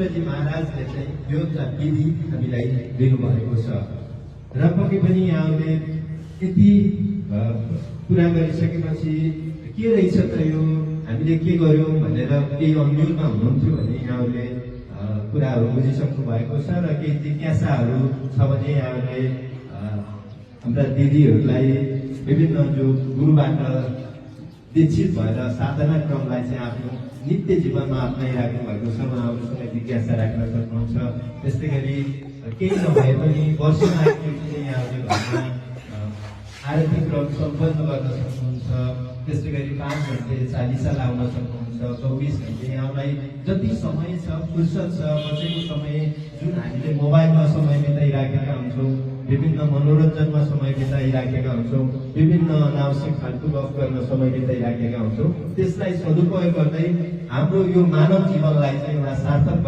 रामचन्द्रजी महाराजले चाहिँ यो विधि हामीलाई दिनुभएको छ। र पक्कै पनि यहाँहरूले यति कुरा गरिसकेपछि के रहेछ त यो, हामीले के गर्यौँ भनेर केही अन्यलमा हुनुहुन्थ्यो भने यहाँहरूले कुराहरू बुझिसक्नु भएको छ। र केही जिज्ञासाहरू छ भने यहाँहरूले हाम्रा दिदीहरूलाई विभिन्न जो गुरुबाट दीक्षित भएर साधना क्रमलाई चाहिँ आफ्नो नित्य जीवनमा अप्नाइराख्नु भएको छ, उहाँहरूसँग जिज्ञासा राख्न सक्नुहुन्छ। त्यस्तै गरी केही नभए पनि वर्षमा एकचोटि यहाँहरूले घरमा आरती क्रम सम्पन्न गर्न सक्नुहुन्छ। त्यस्तै गरी 5 घन्टे चालिसा लाउन सक्नुहुन्छ। 24 घन्टे यहाँलाई जति समय छ, फुर्सद छ, बचेको समय जुन हामीले मोबाइलमा समय बिताइराखेका हुन्छौँ, विभिन्न मनोरञ्जनमा समय बिताइराखेका हुन्छौँ, विभिन्न अनावश्यक फाल्तु गफ गर्न समय बिताइराखेका हुन्छौँ, त्यसलाई सदुपयोग गर्दै हाम्रो यो मानव जीवनलाई चाहिँ एउटा सार्थक